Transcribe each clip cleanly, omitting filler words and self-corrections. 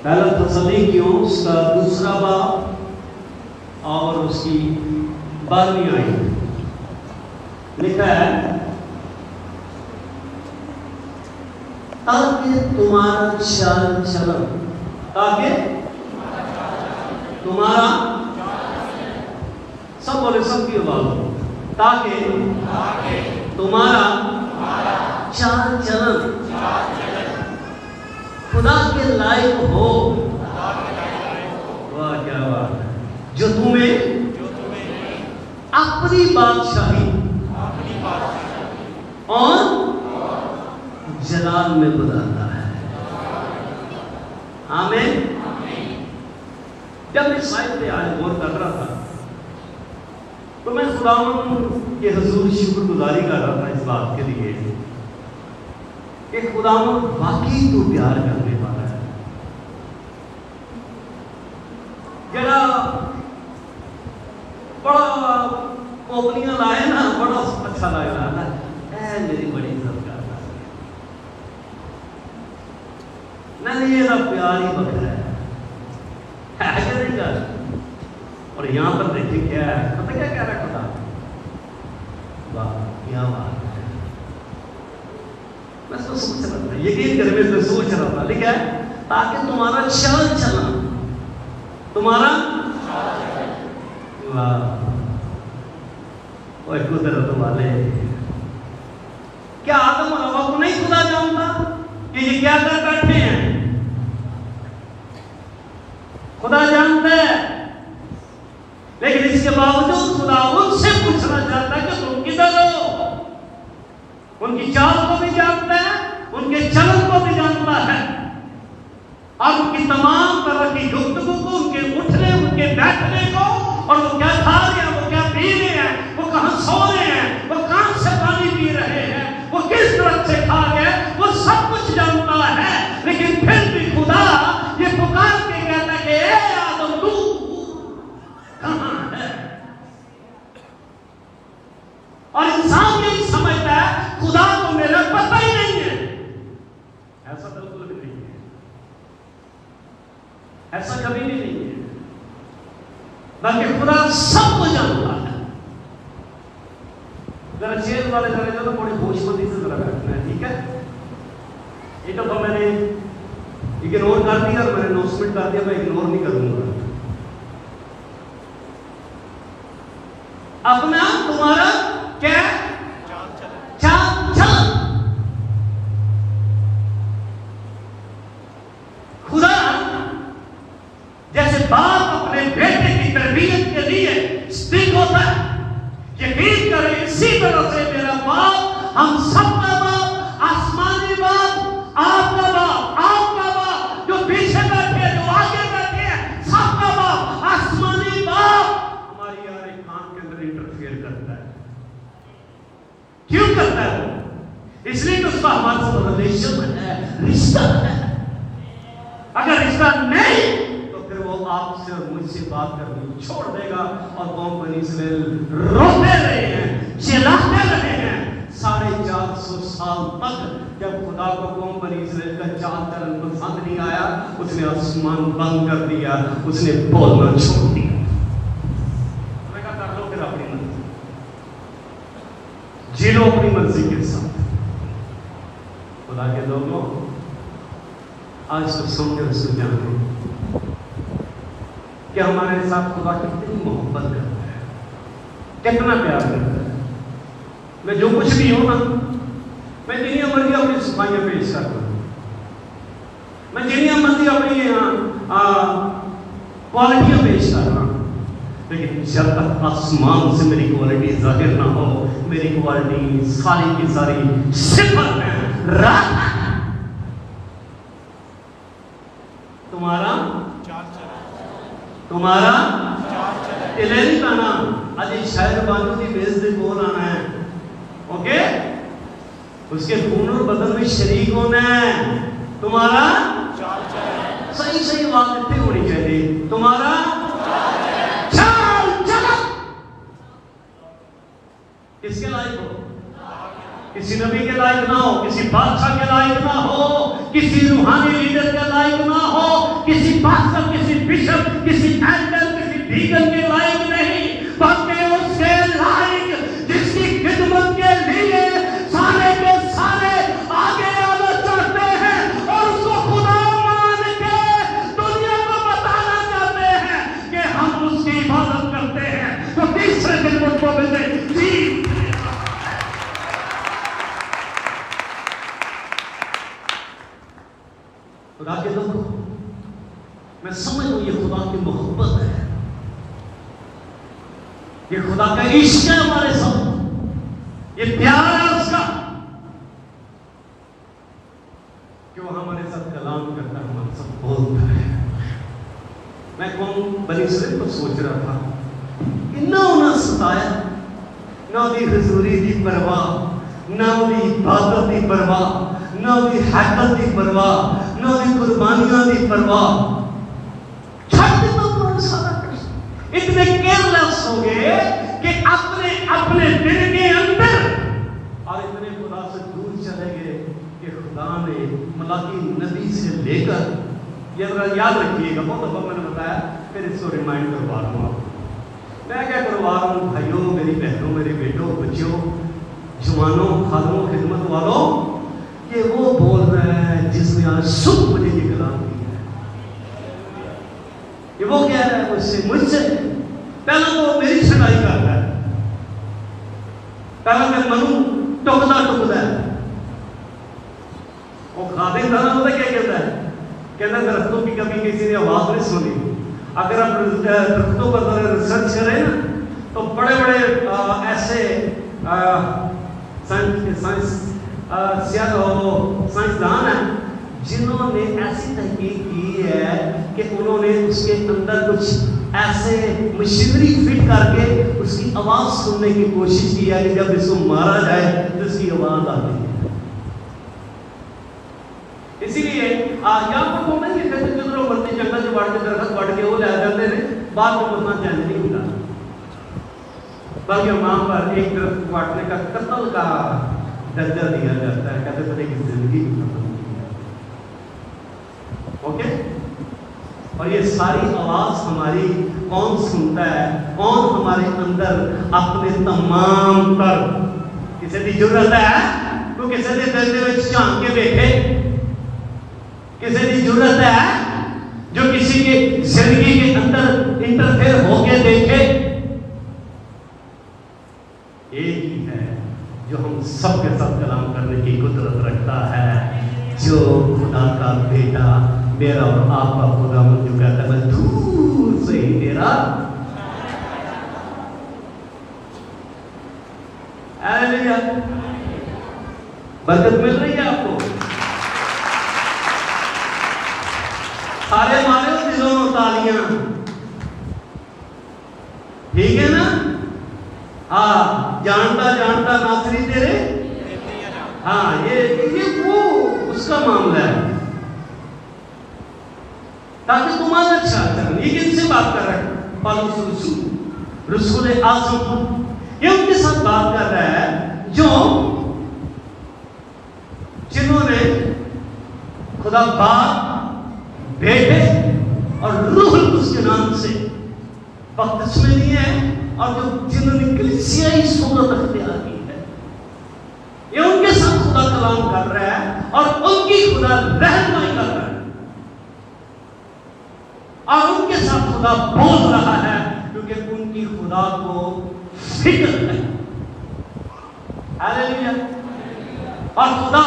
پہلا تسالونیکیوں اس کا 2 باب اور اس کی 12ویں آیت لکھا ہے، تاکہ تمہارا چال چلن، تاکہ تمہارا، سب بولے، سب کی آواز، تاکہ تمہارا چال چلن خدا کے لائق ہو۔ واہ کیا بات ہے، جو تمہیں اپنی بادشاہی اور جلال میں بلاتا ہے۔ آمین۔ جب اس آیت پہ آج غور کر رہا تھا تو میں خداوند کے حضور شکر گزاری کر رہا تھا اس بات کے لیے کہ خداوند واقعی تو پیار کرنے والا ہے۔ جڑا بڑا اوپنیاں لائے نا، بڑا اچھا لگ رہا ہے، اے میری بڑی عزت کرتا ہے، نہیں یہ پیار ہی بکرا ہے کہ نہیں کر۔ اور یہاں پر دیکھیں کیا ہے، پتہ کیا کہہ رہا ہے خدا؟ واہ کیا بات ہے، میں سوچ رہا تھا، یقین کریں میں سوچ رہا تھا، لکھا ہے تاکہ تمہارا چال چلن، تمہارا واہ اوہ قدرت والے، کیا آدم اور حوا کو نہیں خدا جانتا کہ یہ کیا کر بیٹھے ہیں؟ خدا جانتا ہے، لیکن اس کے باوجود خدا ان سے پوچھنا چاہتا ہے کہ تم کدھر ہو؟ ان کی چال کو بھی جانتا ہے، ان کے چلن کو بھی جانتا ہے، اور ان کی تمام طرح کی گفتگو کو، ان کے اٹھنے، ان کے بیٹھنے کو، اور وہ کیا کھا رہے ہیں، وہ کیا پی رہے ہیں، وہ کہاں سو رہے ہیں، وہ کہاں سے پانی پی رہے ہیں، وہ کس طرح سے کھا گئے، وہ سب کچھ جانتا ہے۔ لیکن پھر بھی خدا یہ پکار کے کہتا ہے کہ اے آدم تو کہاں ہے؟ اور انسان یہی سمجھتا ہے خدا کو میرا پتہ ہی نہیں ہے۔ ایسا بالکل بھی نہیں ہے، ایسا کبھی بھی نہیں ہے، بلکہ خدا سب کو جانتا ہے۔ ذرا چیز والے ذرا جو بڑی ہوش مندی سے ذرا بیٹھنا ہے، ٹھیک ہے؟ ایک دفعہ میں نے اگنور کر دیا اور میں نے اناؤنسمنٹ کر دیا، میں اگنور نہیں کروں گا۔ اپنا تمہارا کیا چال چلن، خدا جیسے باپ اپنے بیٹے کی تربیت کے لیے اسٹرکٹ ہوتا ہے، یقین کریں اسی طرح سے میرا باپ، ہم سب کا باپ، آسمانی باپ، آپ کا باپ، آپ کا باپ، جو پیچھے بیٹھے ہیں، جو آگے بیٹھے ہیں، سب کا باپ، آسمانی باپ ہماری ہر ایک کام کے اندر انٹرفیئر کرتا ہے۔ کیوں کرتا ہے وہ؟ اس لیے کہ اس کا ہمارے ساتھ ریلیشن ہے، رشتہ ہے۔ اگر رشتہ نہیں تو پھر وہ آپ سے اور مجھ سے بات کرنی چھوڑ دے گا، اور قوم بنی اسرائیل روتے رہے ہیں، چلاتے رہے ہیں 450 سال تک۔ جب خدا کو قوم بنی اسرائیل کا چال چلن پسند نہیں آیا، اس نے آسمان بند کر دیا، اس نے بولنا چھوڑ دیا۔ میں کہا کر لو پھر اپنی مرضی، جی لو اپنی مرضی کے ساتھ۔ خدا کے لوگوں آج تو سن کے رسول جانتے کہ ہمارے ساتھ خدا کتنی محبت کرتا ہے، کتنا پیار کرتا ہے۔ میں جو کچھ بھی ہوں نا، میں جنیا مرضی اپنی صفائیاں پیش کرتا ہوں، میں جنیا مرضی اپنی کوالٹیاں پیش کر رہا ہوں، لیکن جب تک آسمان سے میری کوالٹی ظاہر نہ ہو، میری کوالٹی ساری کی ساری صفر ہے، راہ ہے۔ تمہارا نہیں کہنا آج شاید بانو کی بیز دے کون آنا ہے، اوکے؟ اس کے خون اور بدن میں شریک ہونا ہے۔ تمہارا صحیح بات اتنی ہونی چاہیے، تمہارا چال چلن کس کے لائق ہو؟ کسی نبی کے لائق نہ ہو، کسی بادشاہ کے لائق نہ ہو، کسی روحانی لیڈر کے لائق نہ ہو، کسی پاسٹر، کسی بشپ، کسی ایلڈر، کسی ڈیکن کے لائق نہیں، بلکہ اس کے لائق جس کی خدمت کے لیے سارے کے سارے آگے آنا چاہتے ہیں اور اس کو خدا مان کے دنیا کو بتانا چاہتے ہیں کہ ہم اس کی عبادت کرتے ہیں، تو تیسرے دن ان کو ملتے جی خدا کے لوگوں، میں سمجھ ہوں یہ خدا کی محبت ہے، یہ خدا کا عشق ہے ہمارے ساتھ، یہ پیار ہے اس کا کہ وہ ہمارے ساتھ کلام کرتا ہے، ہمارے ساتھ بولتا ہے۔ میں قوم بنی اسرائیل کو سوچ رہا تھا کہ نہ انہیں ستایا، نہ دی حضوری دی پرواہ، نہ دی عبادت دی پرواہ، نہ دی حقیقت دی پرواہ، نہ دی قربانیاں دی پرواہ، چھٹ دیتا انہوں نے سارا کچھ، اتنے کیئرلیس ہو گئے کہ اپنے دل کے اندر اور اتنے خدا سے دور چلے گئے کہ خدا نے ملاکی نبی سے لے کر، یہ ذرا یاد رکھیے گا، بہت دفعہ میں نے بتایا، پھر اس کو ریمائنڈ کروا رہا ہوں آپ کو۔ میں کیا کروا رہا ہوں بھائیوں، میری بہنوں، میرے بیٹوں، بچیوں، جوانوں، خادموں، خدمت والوں، کہ وہ بول رہے ہیں جس نے آج صبح مجھے یہ کلام دیا ہے، کہ وہ کہہ رہا ہے مجھ سے پہلا تو میری سنائی کرتا ہے، پہلا میں منوں ٹکتا ہے، وہ خادم تھا نا، وہ کیا کہتا ہے، کہتا ہے درختوں کی کبھی کسی نے آواز نہیں سنی۔ اگر آپ درختوں پر ریسرچ کریں نا تو بڑے بڑے ایسے سائنسدان ہیں جنہوں نے ایسی تحقیق کی ہے کہ انہوں نے اس کے اندر کچھ ایسے مشینری فٹ کر کے اس کی آواز سننے کی کوشش کی ہے کہ جب اس کو مارا جائے تو اس کی آواز آتی ہے۔ اسی لیے یہاں پر وہ نہیں کہتے کہ ادھر مرتے جنگل سے بڑھ کے درخت بڑھ کے وہ لے جاتے ہیں، بعد میں اتنا چین نہیں ہوتا، بلکہ وہاں پر ایک درخت کاٹنے کا قتل کا درجہ دیا جاتا ہے، کہتے ہیں کہ زندگی بھی ختم ہوئی ہے۔ اوکے، اور یہ ساری آواز ہماری کون سنتا ہے؟ کون ہمارے اندر اپنے تمام تر کسی کی ضرورت ہے تو کسی کے دل میں جھانک کے دیکھے، کسی کی ضرورت ہے جو کسی کے زندگی کے اندر انٹرفیئر ہو کے دیکھے؟ ایک ہی ہے جو ہم سب کے ساتھ کلام کرنے کی قدرت رکھتا ہے، جو خدا کا بیٹا، میرا اور آپ کا خدا مند، جو کہتا ہے میں دور سے ہی تیرا ہاللیلویا، برکت مل رہی ہے آپ کو؟ سارے مارے ہو دلوں میں تالیاں، ٹھیک ہے نا؟ ہاں، جانتا جانتا ناصری تیرے، ہاں یہ وہ اس کا معاملہ ہے، تاکہ تمہارا اچھا کریں۔ یہ کن سے بات کر رہا ہے؟ پالوس رسول اعظم، یہ ان کے ساتھ بات کر رہا ہے جنہوں نے خدا باپ، بیٹے اور روح القدس کے نام سے بپتسمے لیے ہیں، اور جنہوں نے کلیسیائی صورت اختیار کی ہے، یہ ان کے ساتھ خدا کلام کر رہا ہے اور ان کی خدا رہنمائی کر رہا ہے، اور ان کے ساتھ خدا بول رہا ہے کیونکہ ان کی خدا کو فکر ہے۔ ہاللیلویا، اور خدا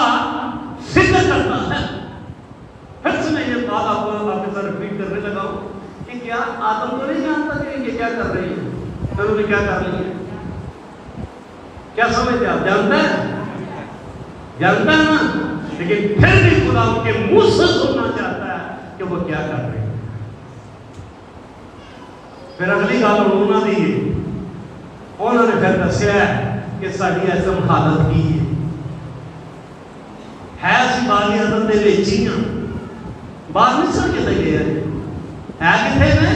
فکر کرتا ہے۔ پھر سے میں یہ بات آپ کے ساتھ ریپیٹ کرنے لگا ہوں کہ کیا آدم کو نہیں جانتا کہ یہ کیا کر رہی ہے، انہوں نے کیا کر لی ہے؟ کیا سمجھتے آپ؟ جانتا ہے نا، لیکن پھر بھی خدا ان کے منہ سے سننا چاہتا ہے کہ وہ کیا کر رہے ہیں۔ پھر اگلی گل انہوں نے دی، انہوں نے پھر دسیا کہ ساری ایسم حالت کی ہے سی باغی عدم دے ویچیاں، باغ نہیں سر کہتے گئے ہے کتنے میں؟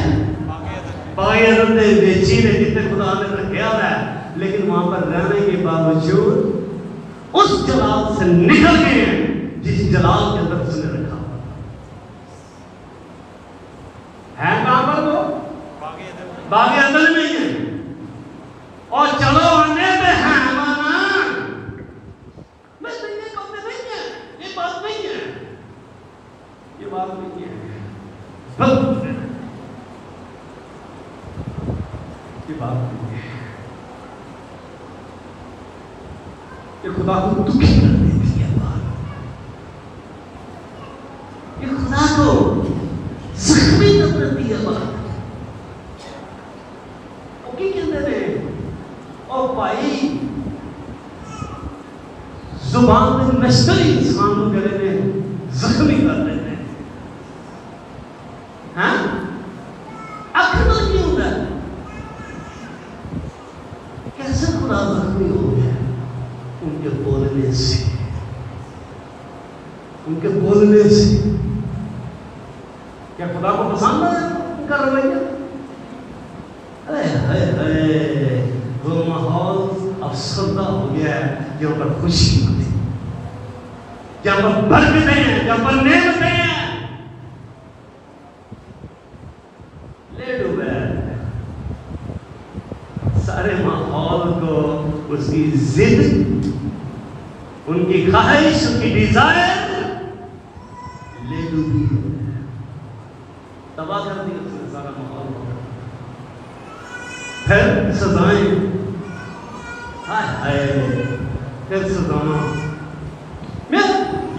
باغی عدم دے ویچی نے جتنے خدا نے رکھیا ہے، لیکن وہاں پر رہنے کے باوجود اس جلال سے نکل گئے ہیں جس جلال کے اندر اس نے رکھا ہے کہاں پر وہ باغ عدن میں ہے اور چلو آنے پہ ہیں مانا میں یہ بات نہیں ہے یہ بات نہیں ہے یہ بات نہیں ہے یہ بات نہیں ہے یہ خدا کو دکھی کر دیتی ہے بات یہ خدا کو زخمی کر دیتی ہے بات وہ کی کہتے ہیں اور بھائی زبان میں مشتری انسان کو کہتے ہیں زخمی کر دیتے ہیں ہاں آخر تو کیوں ہوتا ہے کیسے خدا زخمی ہو گیا ان کے بولنے سے ان کے بولنے سے کیا خدا کو پسند ہے ان کا رویہ وہ ماحول افسردہ ہو گیا ہے جہاں پر خوشی ہوتی جہاں پر برکتیں ہیں جہاں پر نعمتیں ہیں لے ڈوبے سارے ماحول کو اس کی ضد ان کی خواہش ان کی ڈیزائر لے ڈوبی تباہ کر دی اس نے سارا ماحول پھر سزائیں پھر سزائیں میں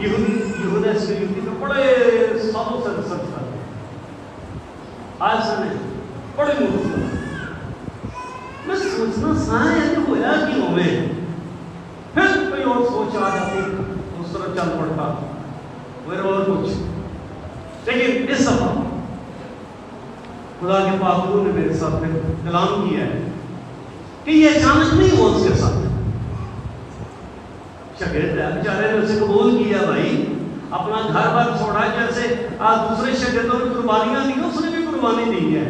یہودہ اسکریتی تو بڑے سالوں سے ریسرچ کرتے آج سے نہیں بڑے مختلف میں سوچنا سائیں ایسے ہوا کیوں میں پھر کوئی اور سوچ آ جاتی اس طرح چل پڑتا پھر اور کچھ لیکن اس دفعہ خدا کے پاک نے میرے ساتھ کلام کیا ہے کہ یہ اچانک نہیں ہوا اس کے ساتھ شاگرد ہے بیچارے نے اسے قبول کیا بھائی اپنا گھر بار چھوڑا جیسے آج دوسرے شاگردوں نے قربانیاں دی اس نے بھی قربانی دی ہے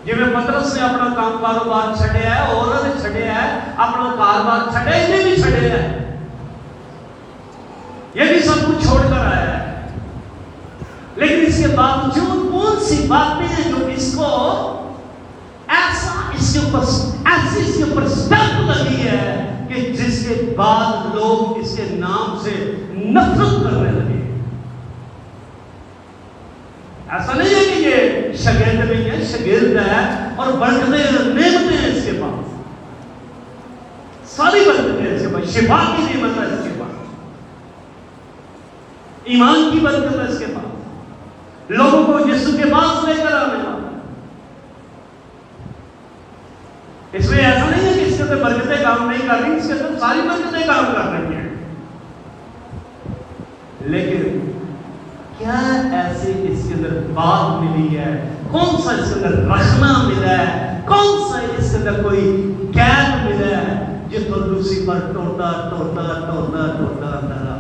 جی میں پترس نے اپنا کام کاروبار چھڑیا ہے عورت نے چھڑیا ہے اپنا کاروبار چھڑے انہیں بھی چھڑیا ہے یہ بھی سب کچھ چھوڑ کر آیا ہے لیکن اس کے باوجود کون سی باتیں ہیں جو اس کو ایسا اس کے اوپر سٹیپ لگی ہے کہ جس کے بعد لوگ اس کے نام سے نفرت کرنے لگے ایسا نہیں ہے کہ یہ شاگرد نہیں ہے شاگرد ہے اور برکتیں نعمتیں ہیں اس کے پاس ساری برکتیں اس کے پاس شفا کی نعمت ہے اس کے پاس ایمان کی برکت ہے اس کے پاس لوگوں کو یسوع کے پاس لے کر آنے والا اس میں ایسا نہیں ہے کہ اس کے اندر برکتیں کام نہیں کر رہی اس کے اندر ساری برکتیں کام کر رہی ہیں لیکن کیا ایسے اس کے اندر بات ملی ہے کون سا اس کے اندر رکھنا ملا ہے کون سا اس کے اندر کوئی قید ملا ہے جس پر لوسیفر ٹوٹا ٹوٹا ٹوٹا ٹوٹا ڈرا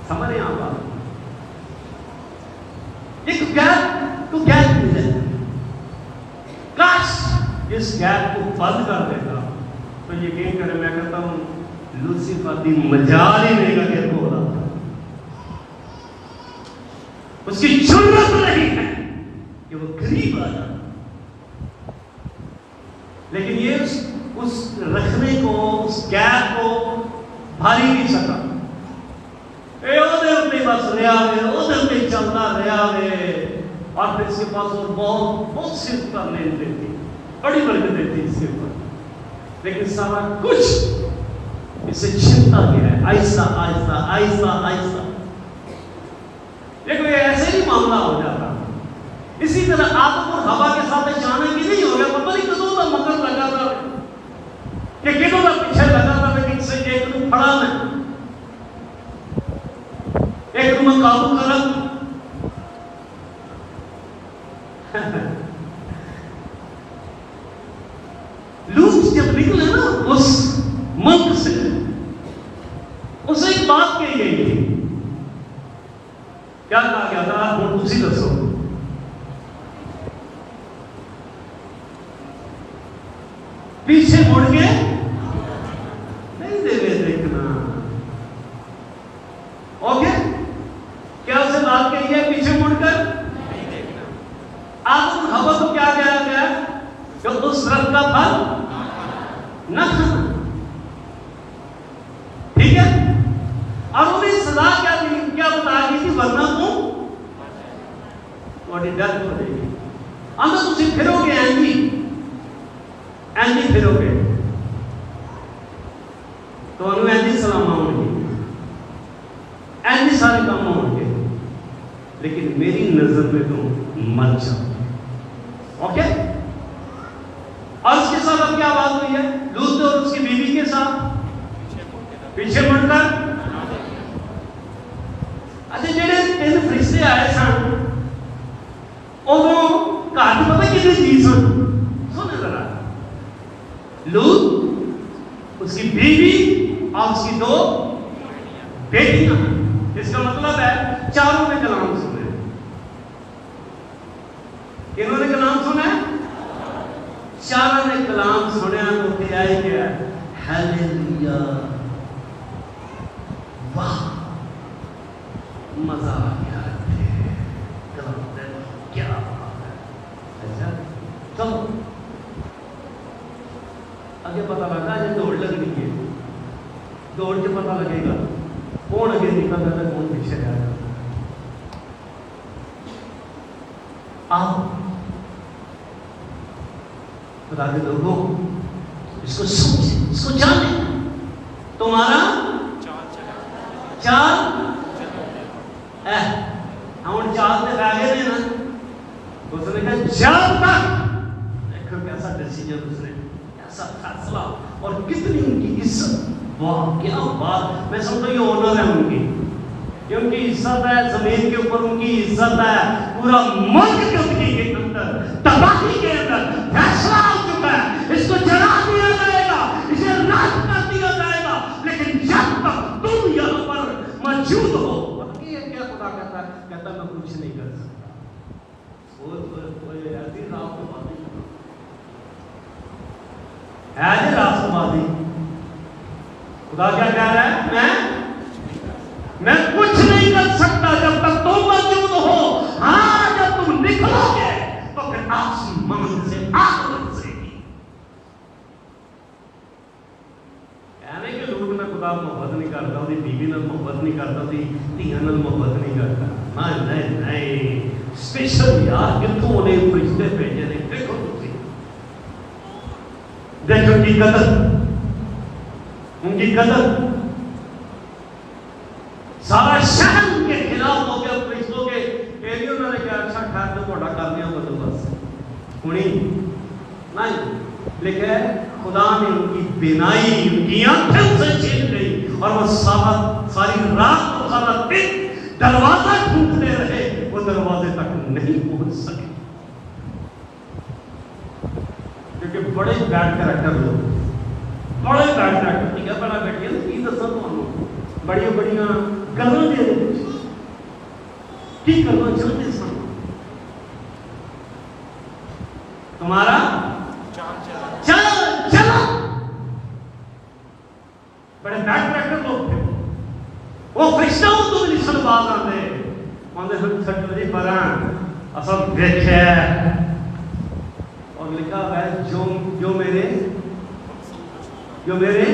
سمجھ رہے ہیں آپ ایک گیپ کو گیپ ملے کاش اس گیپ کو بند کر دیتا تو یقین کریں میں کہتا ہوں لوسیفر دی مجال ہی نہیں کا کہ ہو رہا اس کی ضرورت نہیں ہے کہ وہ قریب آ جائے لیکن یہ اس رکھنے کو اس گیپ کو بھاری نہیں سکا بس رہا ہے چلتا رہا ہے اور پھر اس کے پاس اور بہت سی نعمتیں تھی بڑی برکتیں تھی اس کے اوپر لیکن سارا کچھ اسے چھنتا گیا ہے آہستہ آہستہ آہستہ آہستہ لیکن ایسے ہی معاملہ ہو جاتا اسی طرح آدم اور ہوا کے ساتھ اچانک ہی نہیں ہو گیا پتہ نہیں کدوں کا مکر لگا تھا کہ کدوں کا پیچھے لگا تھا لیکن سے ایک دن پڑا میں ایک دن قابو کرا لوط جب نکلے نا اس ملک سے اسے ایک بات کہی گئی تھی کیا کہا گیا تھا آپ اسی دسو پیچھے مڑ کے نہیں دے دیکھنا. اوکے, کیا اسے بات کہی ہے؟ پیچھے مڑ کر نہیں دیکھنا. آدم حوا کو کیا کہا گیا کہ اس درخت کا پھل نہ کھانا. ٹھیک ہے, اور انہیں سزا کیا بتا گئی تھی؟ ورنہ تمہاری ڈیتھ ہو جائے گی. اندر تم پھرو گے اینجی پھرو گے تو انہوں اینجی سلام آؤں گی, اینجی سارے کام ہوں گے, لیکن میری نظر میں تم مر جاؤ. اوکے, اور اس کے ساتھ اب کیا بات ہوئی ہے؟ لوط اور اس کی بیوی کے ساتھ پیچھے مڑ کر. اچھا, جڑے 3 فرشتے آئے سن ادو گھر پتہ کتنے جی سن؟ سنے ذرا, لوط, اس کی بیوی اور اس کی 2 بیٹیاں. اس کا مطلب ہے چاروں نے کلام سنے. انہوں نے کلام سنا, چاروں نے کلام سنیا تو کیا ہے کہ ہیلیلویا, واہ مزہ آ گیا, کیا بات ہے. اچھا چلو آگے پتا لگا, جی دوڑ لگنی ہے, دوڑ کے پتا لگے گا کون اگے نکل رہا ہے کون پیچھے رہ رہا ہے. آپ خدا کے لوگوں اس کو سمجھیں, اس کو جانیں. تمہارا چال ہم چال سے آگے نہیں نا. اس نے کہا جب تک, دیکھو کیسا ڈیسیجن اس نے, ایسا فیصلہ, اور کتنی ان کی عزت. واہ کیا بات. میں سمجھتا ہوں یہ آنر ہے ان کی, یہ ان کی عزت ہے, زمین کے اوپر ان کی عزت ہے. پورا ملک گندگی کے اندر, تباہی کے اندر فیصلہ ہو چکا ہے, اس کو جلا دیا جائے گا, اسے نشٹ کر دیا جائے گا. لیکن جب تک تم یہاں پر موجود ہو, کیا خدا کہتا ہے, کہتا میں کچھ نہیں کر سکتا. ایسی راستہ بازی ہے, راستہ بازی. خدا کیا کہہ رہا ہے؟ میں کچھ نہیں کر سکتا جب تک تم موجود ہو. ہاں جب تم نکلو گے تو پھر آسمان سے آگ برسے گی. کہنے کے لوگ میں خدا محبت نہیں کرتا, وہ بیوی نال محبت نہیں کرتا, دھیاں نال محبت نہیں کرتا. نہیں نہیں, اسپیشل یار کتوں نے فرشتے بھیجے نے. دیکھو تھی, دیکھو کی قدر, ان کی قدر. سارا شہر ان کے خلاف ہو گیا فرشتوں کے. انہوں نے کہا اچھا ٹھہر تو تھوڑا کر دیا بدل بس ہونی نہیں. لیکن خدا نے ان کی بینائی, ان کی آنکھیں سے چھین گئی, اور وہ ساری رات کو سارا دن دروازہ ڈھونڈتے رہے, وہ دروازے تک نہیں پہنچ سکے. کیونکہ بڑے بیڈ کریکٹر لوگ, بڑے بیڈ کریکٹر. ٹھیک ہے, بڑا بیٹھیا کی دسا تمہوں بڑی بڑیاں گلاں دے کی کرنا چاہتے سن. تمہارا چلا بڑے بیڈ کریکٹر لوگ تھے. وہ فرشتہ تو نہیں سن باز آتے, آندے ہم چھٹ بجے پر اصل دیکھے, اور لکھا ہوا ہے جو میرے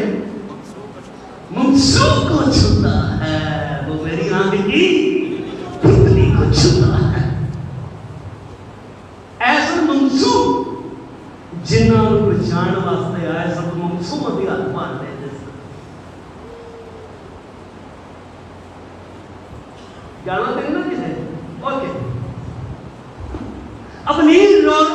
منصوب کو چھوتا ہے وہ میری آنکھ کی پتلی کو چھوتا ہے. ایسا منصوب جنہوں کو بچان واسطے آئے, سب منصوب بھی ہاتھ مان لے. جانا دینا کسے. اوکے, ابنیل اور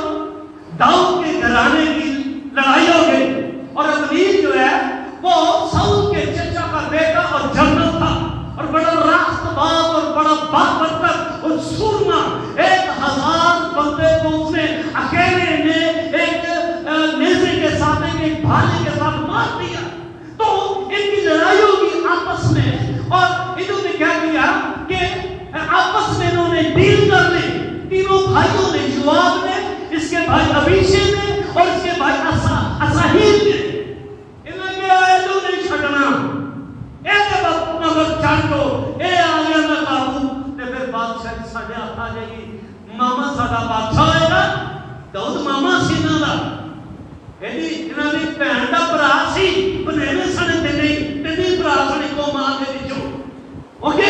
داؤد کے گھرانے کی لڑائی ہو گئی, اور ابنیل جو ہے وہ ساؤل کے چچا کا بیٹا اور جنرل تھا, اور بڑا راست باز اور بڑا بہادر اور سورما. 1000 بندے کو اس نے اکیلے نے ایک نیزے کے ساتھ, ایک بھالے کے ساتھ مار دیا. تو ان کی لڑائی ہوگی آپس میں, اور انہوں نے کیا کیا کہ آپس میں انہوں نے ڈیل کر لی. تینوں بھائیوں نے, یوآب نے, اس کے بھائی ابیشے نے, اور اس کے بھائی اساہیل ਇਹਦੀ ਇਹਨਾਂ ਦੀ ਭੈਣ ਦਾ ਭਰਾ ਸੀ, ਬਨੇਵੇਂ ਸਨ ਤਿੰਨੇ ਭਰਾ ਸਨ ਇੱਕੋ ਮਾਂ ਦੇ ਵਿੱਚੋਂ। ਓਕੇ,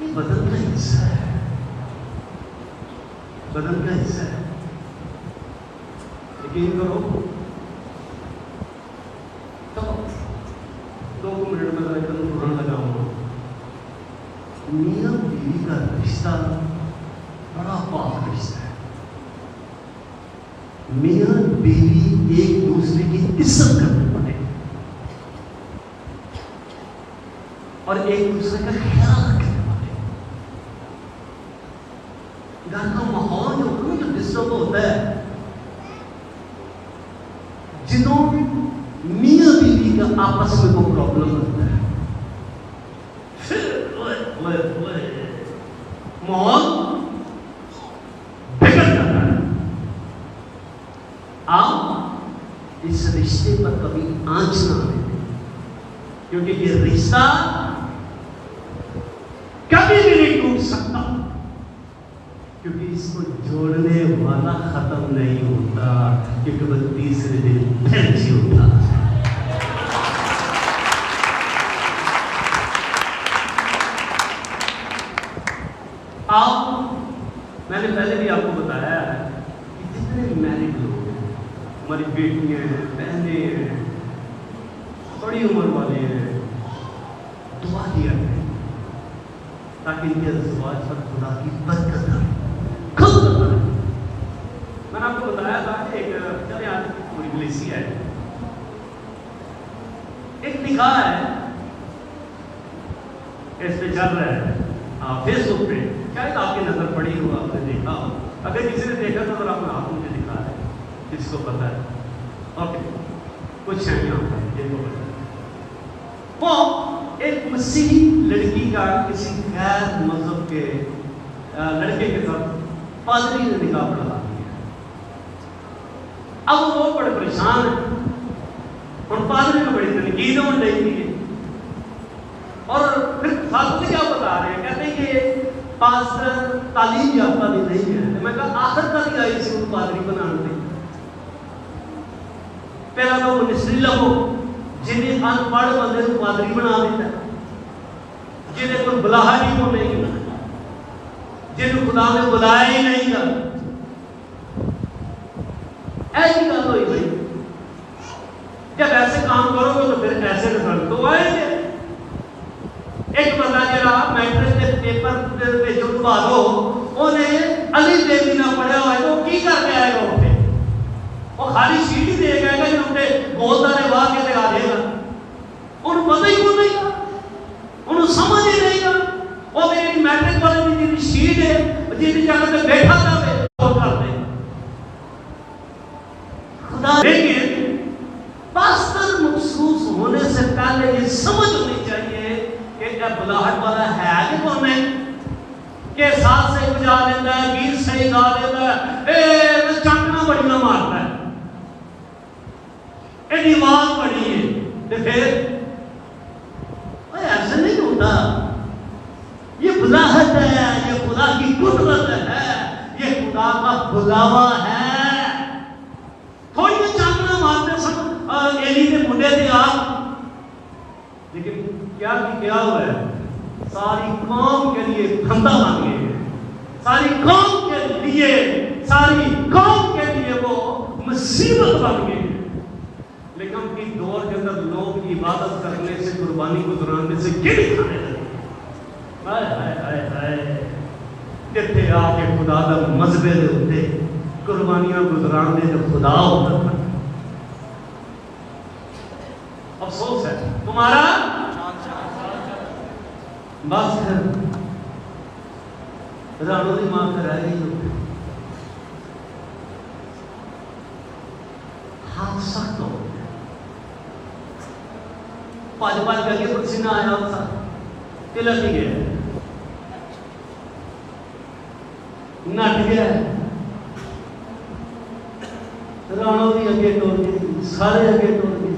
یہ بدن کا حصہ ہے، بدن کا حصہ ہے. یقین کرو تو 2 منٹ میں ذرا پڑھنے لگا ہوں. میاں بیوی کا رشتہ بڑا پاک رشتہ ہے. میاں بیوی ایک دوسرے کی عزت کرنے والے اور ایک دوسرے کا خیال رکھنے والے. گھر کا ماحول جو ڈسٹرب ہوتا ہے، جنہوں میاں بیوی کا آپس میں کوئی پرابلم ہوتا ہے، ماحول بگڑ جاتا ہے. آپ اس رشتے پر کبھی آنچ نہ آنے دیں، کیونکہ یہ رشتہ کبھی بھی نہیں ٹوٹ سکتا، کیونکہ اس کو جوڑنے والا ختم نہیں ہوتا، کیونکہ وہ تیسرے دن پھر جی ہوتا. میں نے پہلے بھی آپ کو بتایا ہے کہ جتنے میرڈ لوگ ہیں، ہماری بیٹیاں ہیں، بہنیں ہیں، بڑی عمر والے ہیں، دعا کیا کریں تاکہ ان کے ازواج پر خدا کی برکت آئے. خود بتائیں، میں نے آپ کو بتایا تھا کہ چلے آج پوری گلیسی ہے، ایک نکاح ہے، اس پہ چل رہا ہے فیس بک پہ، شاید آپ کی نظر پڑی ہو، آپ نے دیکھا ہو. اگر کسی نے دیکھا تو ذرا اپنا ہاتھ مجھے دکھا ہے جس کو پتا ہے. اوکے، کچھ ہے یہاں پر جن کو پتا ہے. وہ ایک مسیحی لڑکی کا کسی غیر مذہب کے لڑکے کے ساتھ پادری نے نکاح پڑھا دیا. اب وہ بڑے پریشان ہیں. اور پادری کو بڑی تنقید ہو رہی ہے، اور پھر ساتھ میں کیا بتا رہے ہیں، کہتے ہیں کہ پاسٹر تعلیم یافتہ بھی نہیں ہے. میں کہا آخر تک آئی سی ان پادری بنانے دیں. پہلا تو منسٹری لگو جنہیں ان پڑھ بندے کو پادری بنا دیتا ہے، جنہیں کوئی بلاہا ہی کو نہیں بنا، جنہیں خدا نے بلایا ہی نہیں گا. ایسی گل ہوئی بھائی، جب ایسے کام کرو گے تو پھر ایسے رزلٹ تو آئیں گے. ایک بندہ جڑا میٹرک کے پیپر پہ جو پالو انہیں علی دیوی نہ پڑھا ہوا ہے تو کی کر کے آئے گا اٹھے؟ وہ خالی شیٹ ہی دے گا کہ اٹھے بولتا واہ کے لگا دے گا. انہوں پتہ ہی کو نہیں گا، انہوں سمجھ ہی نہیں گا. وہ میری میٹرک والے کی شیٹ ہے جن جگہ پہ بیٹھا تھا وہ کر دے خدا. لیکن پاستر مخصوص ہونے سے پہلے یہ سمجھ ہونی چاہیے کہ بلاہٹ والا ہے کہ کون ہے، کہ ساتھ سے بجا لیتا ہے، گیت سے گا لیتا ہے، چانکنا بڑی نہ مارتا ہے، ایڈی آواز بڑی ہے. پھر ایسے نہیں ہوتا. یہ بلاہٹ ہے، یہ خدا کی قدرت ہے، یہ خدا کا بلاوا ہے. تھوڑی میں چانکنا مارتے سب ایلی کے منڈے تھے آپ، لیکن کیا ہوا ہے؟ ساری قوم کے لیے دھندا بن گئے ہیں. ساری قوم کے لیے وہ مصیبت بن گئے ہیں. لیکن کی دور کے اندر لوگ عبادت کرنے سے، قربانی گزرانے سے گڑ کھانے لگے. ہائے ہائے ہائے ہائے، جتنے آ کے خدا دا مذہبے دے ہوتے قربانیاں گزرانے جو خدا ہوتا تھا. افسوس ہے تمہارا بس رانو دی ماں کر رہ گئی ہو. ہاتھ سخت ہو گیا، پانچ کر کے پسینہ آیا تھا، تلک ہی گیا، نٹ گیا. رانو بھی اگے ٹور گئی، سارے اگے ٹور گئے،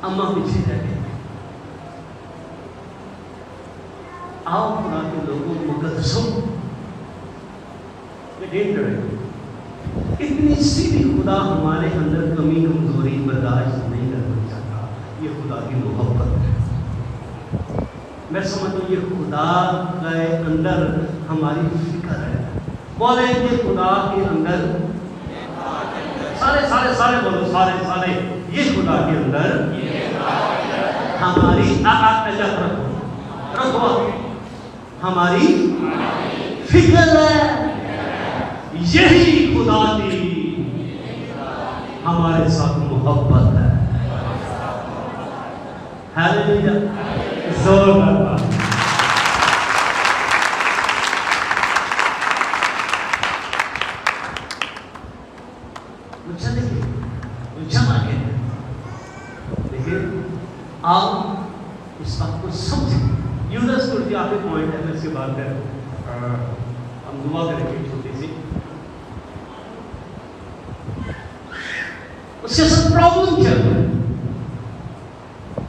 اما پیچھے رہ گئے. آؤ خدا کے لوگوں مقدسوں، یقین کریں اتنی سی بھی خدا ہمارے اندر کمی کمزوری برداشت نہیں کرنا چاہتا. یہ خدا کی محبت ہے. میں سمجھتا ہوں یہ خدا کے اندر ہماری فکر ہے. بولے یہ خدا کے اندر سارے بولو سارے یہ خدا کے اندر ہماری رکھو ہماری فکر ہے. یہی خدا کی ہمارے ساتھ محبت ہے. ہاللیلویا. زور کرنا. دیکھیے آپ اس بات کو سمجھیں. یونس کو آپ کے پوائنٹ ہے. میں اس کے بعد ہم دعا کریں گے چھوٹی سی. اس کے ساتھ پرابلم کیا ہے؟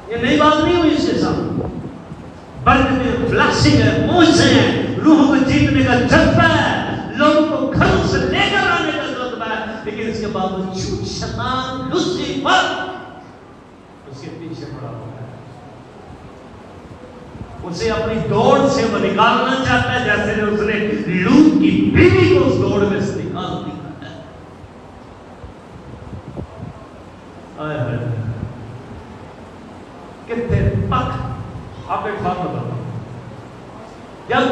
یہ نئی بات نہیں ہوئی اس کے ساتھ. برکتیں بلیسنگ ہے, موجزے ہیں, روحوں کو جیتنے کا جذبہ ہے, لوگوں کو گھروں سے لے کر آنے کا جذبہ ہے, لیکن اس کے باوجود شیطان لوسیفر اس کے پیچھے پڑا ہوا ہے. اسے اپنی دوڑ سے وہ نکالنا چاہتا ہے, جیسے اس نے لوط کی بیوی کو اس دوڑ میں سے نکال دیا ہے. کتنے پک. آپ ایک بات بتاتا ہوں, جب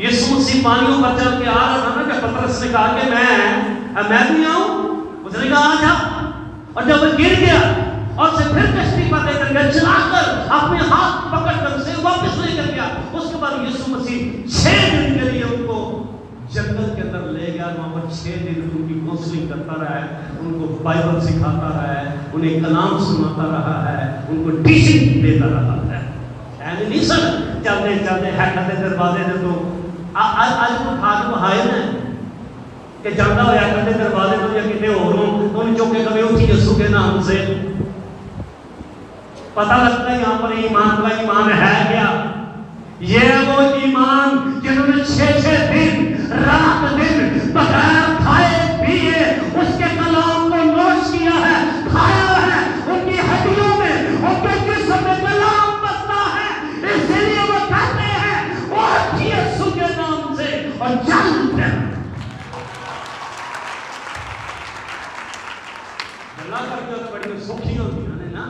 یسوع مسیح پانیوں پر چل کے آ رہا تھا نا, کہ پترس نے کہا کہ میں بھی آؤں, اس نے کہا آ جا. اور جب وہ گر گیا اور سے پھر کشتی پر لے کر گیا, چلا کر اپنے ہاتھ پکڑ کر اسے واپس لے کر گیا. اس کے بعد یسوع مسیح 6 دن کے لیے ان کو جنگل کے اندر لے گیا. وہاں پر 6 دن ان کی کونسلنگ کرتا رہا ہے, ان کو بائبل سکھاتا رہا ہے, انہیں کلام سناتا رہا ہے, ان کو ٹیچنگ دیتا رہا ہے. نہیں سر چلتے ہے کرتے دروازے سے تو آج کو کھاد بہائے نا کہ جانا ہوا کرتے دروازے تو یا کتنے ہو تو ان چوکے کبھی اٹھی یسوع کے نام سے. پتہ لگتا ہے یہاں پر ایمان کا ایمان ہے کیا. یہ وہ ایمان جنہوں نے 6 دن رات دن بغیر کھائے پیے اس کے کلام کو نوش کیا ہے, کھایا ہے. ان کی ہڈیوں میں ان کے جسم میں کلام بستا ہے, اس لیے وہ کہتے ہیں وہ یسوع کے نام سے اور جانتے ہیں. اللہ کا جو بڑی سوکھی ہوتی ہے نا,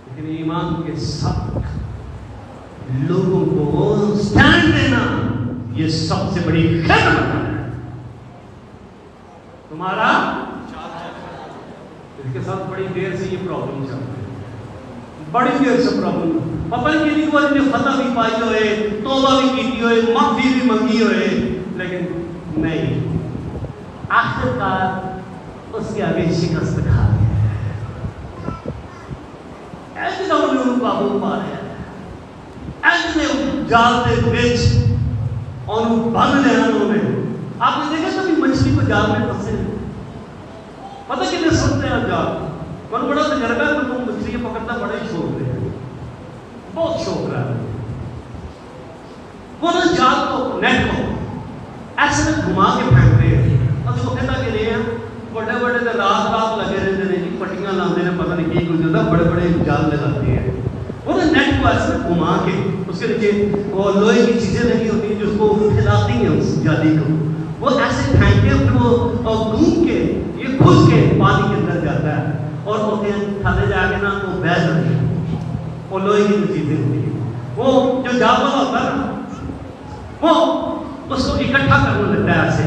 لیکن ایمان کے ساتھ لوگوں کو سٹینڈ دینا یہ سب سے بڑی خدمت ہے. تمہارا اس کے ساتھ بڑی دیر سے یہ پرابلم چل رہی ہے, بڑی دیر سے پرابلم. پتہ نہیں کہ وہ نے فتح بھی پائی ہوئے, توبہ بھی کی ہوئے, معافی بھی منگی ہوئے, لیکن نہیں, آخر کار اس کے آگے شکست کھا گیا. ایسے لوگ قابو پا رہے ہیں, ایسے جال کے بچ اور بند لیا انہوں نے. آپ نے دیکھا کبھی مچھلی کو جال میں پھنسے, پتہ کتنے سنتے ہیں جال. کون بڑا تجربہ ہے, تو مچھلی پکڑنا بڑا ہی شوق ہے, بہت شوق رہا ہے. وہ جال کو نیٹ کو ایسے میں گھما کے پھینکتے ہیں. اور جو کہتا کہ نہیں ہے بڑے بڑے رات لگے رہتے ہیں جی, پٹیاں لاتے ہیں, پتہ نہیں کی کچھ ہوتا, بڑے بڑے جال لگاتے ہیں. وہ نیٹ کو ایسے گھما کے اس کے نیچے وہ لوہے کی چیزیں لگی ہوتی ہیں جو اس کو پھیلاتی ہیں اس جالی کو. وہ ایسے پھینکتے ہیں, پھر وہ گھوم کے یہ کھل کے پانی کے اندر جاتا ہے, اور وہ تھالے جا کے نا وہ بہہ جاتی ہے. وہ لوہے کی جو چیزیں ہوتی ہیں, وہ جو جال والا ہوتا ہے نا, وہ اس کو اکٹھا کرنے لگتا ہے. ایسے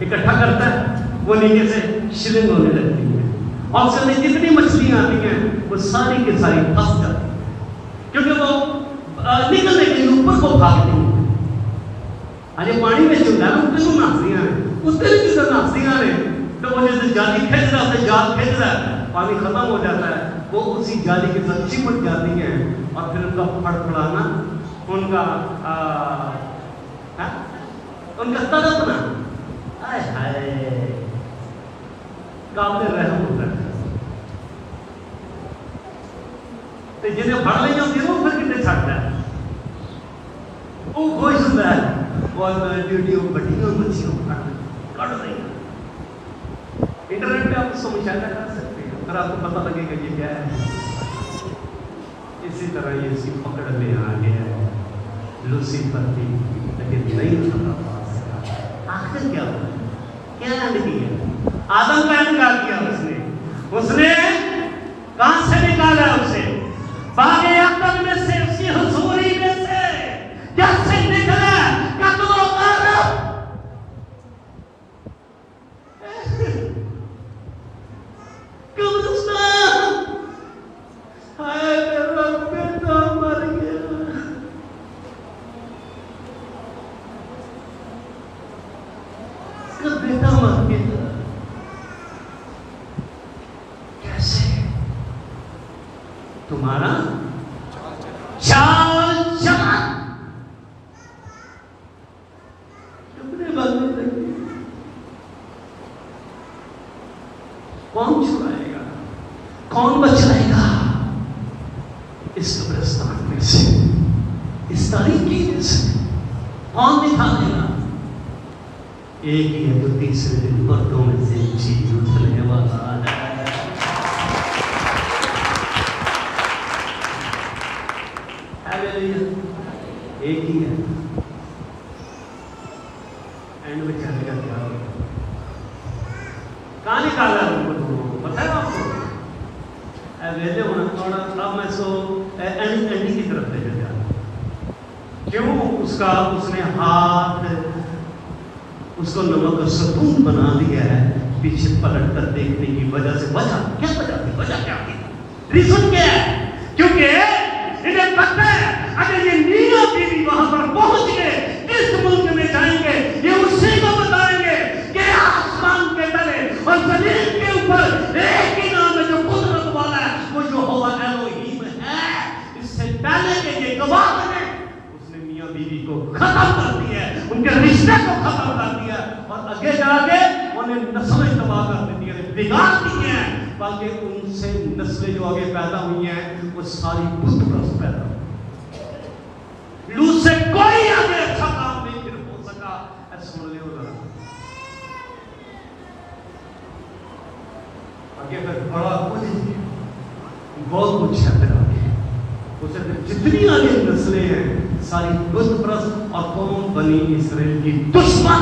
اکٹھا کرتا ہے, وہ نیچے سے شلنگ ہونے لگتی ہے, اور اس میں جتنی مچھلیاں آتی ہیں وہ ساری کی ساری پھنس جاتی ہیں, کیونکہ وہ نکلنے کے لیے اوپر کو بھاگتی ہیں. آج پانی میں جو ہے اس کو ناسیاں ہیں, اس کے لیے جو ناسیاں ہیں, تو وہ جیسے جالی کھینچ رہا ہے, جال کھینچ رہا ہے, پانی ختم ہو جاتا ہے, وہ اسی جالی کے ساتھ چپٹ جاتی ہیں, اور پھر ان کا پھڑپڑانا, ان کا تڑپنا قابل رحم ہوتا ہے. جنہیں پڑھ لیں ہوتی ہے وہ پھر کتنے چھٹتا ہے, وہ خوش ہوتا ہے, اور ڈیوٹیوں بٹیوں مچھلیوں کٹ رہی ہیں. انٹرنیٹ پہ آپ اس کو مشاہدہ کر سکتے ہیں, اگر آپ کو پتہ لگے گا یہ کیا ہے. اسی طرح یسوع پکڑ میں آ گیا ہے لوسیفر کی، لیکن نہیں تھا پاس۔ آخر کیا ہوا؟ کیا اینڈ کیا؟ آدم کا اینڈ کیا اس نے کہاں سے نکالا اسے؟ باغ عدن میں سے، اس کی حضوری میں سے کیسے نکلا؟ قتل و غارت، قبرستان، ہائے میرا بیٹا مر گیا۔ اس کا بیٹا مر گیا، کیسے؟ تمہارا چال چلن کپڑے بدلنے لگے۔ کون چھڑائے گا؟ کون بچائے گا اس قبرستان میں سے، اس تاریکی میں سے؟ کون نکالے گا؟ ایک ہی ہے جو تیسرے دن مردوں میں سے جی اٹھنے والا ہے۔ ایک ہی ہے۔ اینڈ میں چلے گا کیا ہوگا؟ کہاں نکالا ان کو؟ دونوں کو پتہ ہے آپ کو؟ ویلے ہونا تھوڑا اب میں سو اینڈی کی طرف لے جا۔ کیوں؟ اس نے ہاتھ اس کو نمک کا ستون بنا دیا ہے پیچھے پلٹ کر دیکھنے کی وجہ سے۔ وجہ کیا تھی؟ ریزن کیا ہے؟ کیونکہ انہیں پتہ ہے اگر یہ میاں بیوی وہاں پر پہنچ گئے، اس ملک میں جائیں گے، یہ اسی کو بتائیں گے کہ آسمان کے تلے اور زمین کے اوپر ایک ہی نام ہے جو قدرت والا ہے، وہ یہوہ الوہیم ہے۔ اس سے پہلے کہ یہ گواہ بنے، اس نے میاں بیوی کو ختم کر دیا ہے، ان کے رشتے کو ختم کر دیا ہے، اور آگے جا کے انہیں نسلیں تباہ کر دی ہیں، بگاڑ دی ہیں، بلکہ ان سے نسلیں جو آگے پیدا ہوئی ہیں وہ ساری بت پرست پیدا ہوئی۔ لوط سے کوئی آگے اچھا کام نہیں پھر ہو سکا۔ سن لے ادھر آگے پھر بڑا کچھ بہت کچھ ہے پھر آگے۔ اسے جتنی آگے نسلیں ہیں ساری بت پرست اور قوم بنی اسرائیل کی دشمن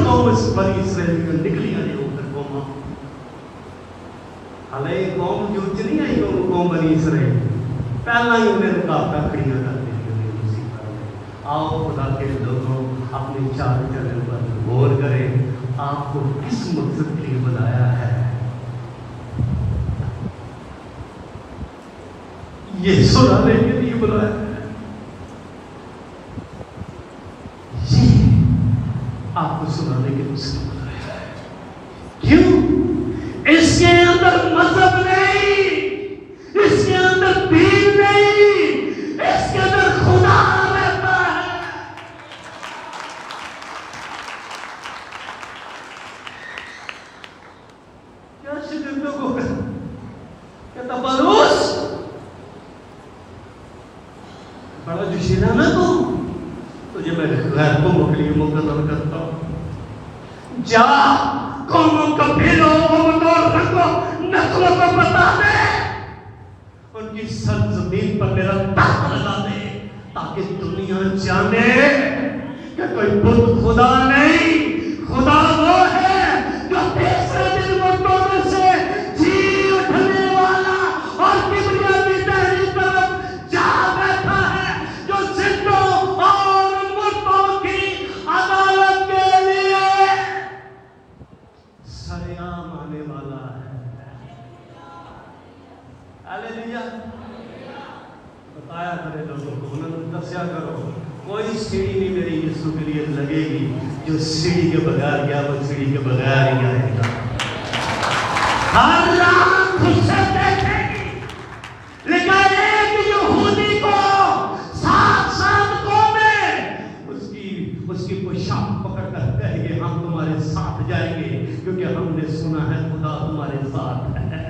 قوم اس بنی اسرائیل کی نکلی آئی ادھر قوم۔ حالانکہ قوم جو نہیں آئی قوم بنی اسرائیل پہلا ہی انہیں رکاوٹیں کھڑیاں کر دی۔ آؤ خدا کے لوگوں اپنے چال چلن پر غور کریں، آپ کو کس مقصد کے لیے بنایا ہے۔ یہ سنانے کے لیے بنایا ہے، آپ کو سنانے کے لیے بنایا ہے۔ کیوں؟ اس کے اندر مذہب نہیں، اس کے اندر دین نہیں، اس کے اندر خدا رہتا ہے۔ کیا شکریہ کو کہتا بلوس بڑا جو شیرہ میں تجھے میں غیر قوموں کے لیے مقرر کرتا ہوں، جا قوموں کو بھیجو، امتوں اور رنگوں نسلوں کو بتا دے، ان کی سرزمین پر میرا تخت لگا دے، تاکہ دنیا جانے کہ کوئی بت خدا نہیں، خدا وہ ہے جو تیسرے دن مردوں میں سے جی اٹھنے والا اور کبریا کی دہلی طرف جا بیٹھا ہے، جو زندوں اور مردوں کی عدالت کے لیے سرعام آنے والا ہے۔ ہاللیلویا۔ بتایا کرے لوگوں کو، انہوں نے دسیا کرو کوئی سیڑھی نہیں میری یسوع کے لیے لگے گی جو سیڑھی کے بغیر گیا وہ سیڑھی کے بغیر ہی آئے گا۔ ہر رات اسے دیکھے گی، لیکن ایک یہودی کو سات قومیں اس کی پوشاک پکڑ کر کہے گے ہم تمہارے ساتھ جائیں گے، کیونکہ ہم نے سنا ہے خدا تمہارے ساتھ ہے۔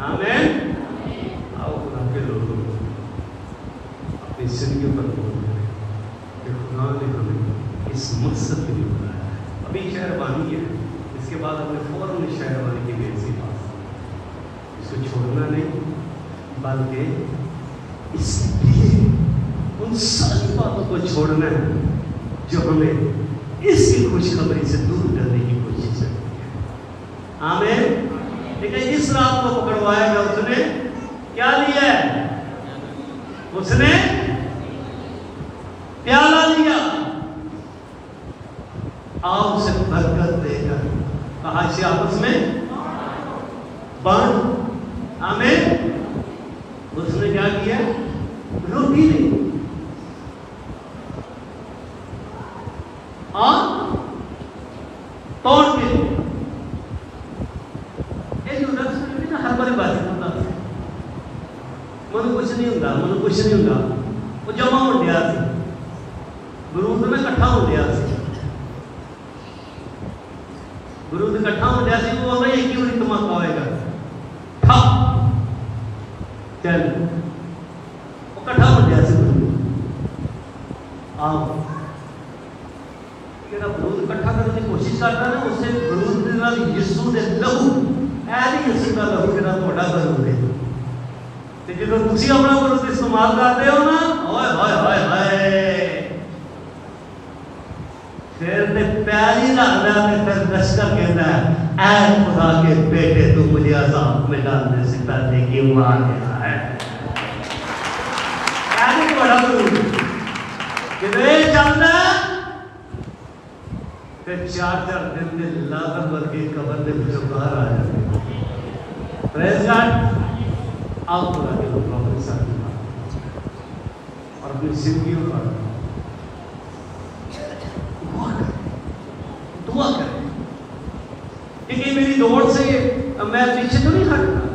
آمین۔ آؤ خدا کے لوگوں اپنی زندگی پر غور کریں کہ خدا نے ہمیں اس مقصد کے لیے بنایا ہے۔ ابھی شہروانی ہے، اس کے بعد ہمیں فوراً شہروانی کی بے سی بات بلکہ اس لیے ان ساری باتوں کو چھوڑنا ہے جو ہمیں اس کی خوشخبری سے دور کرنے کی کوشش کرتی ہے. آمین. لیکن اس رات کو پکڑوایا گا اس نے کیا لیا ہے؟ اس نے پیالہ لیا. آؤ اسے برکت دے کر کہا اسے آپس میں بانٹ. آمین. اس نے کیا کیا؟ روٹی لی اور توڑ کے لیا. یہ جو رقص ہے نا ہر بڑی بات ہوتا ہے. من کچھ نہیں ہوتا. وہ جمع ہو گیا سی برود میں کٹھا ہو گیا سی. برود کٹھا ہو گیا سی. وہ ایک ہی بڑی دھماکہ ہوئے گا. چل وہ کٹھا ہو گیا سی. آؤ کہ برود کٹھا کرنے کی کوشش کرتا ہے اسے برود نال یسوع دے لہو ایسی یسوع کا لہو جڑا تہاڈا برود ہے. تے جدوں تسی اپنا برود استعمال کرتے ہو نا ہائے ہائے ہائے ہائے پھر تے پیاری لگدا تے پھر لشکر کہندا ہے اے خدا کے بیٹے تو مجھے عذاب میں ڈالنے سے پہلے کیوں مار گیا ہے. ایسی بڑا برود کہ چلتا پھر 4 دن میں لاغر ورگی قبر دے وچوں باہر آ جاتے. پریز گاڈ. آپ خدا کے لوگوں کے ساتھ اور اپنی زندگیوں پر دعا کریں. کیونکہ میری دوڑ سے میں پیچھے تو نہیں ہٹتا.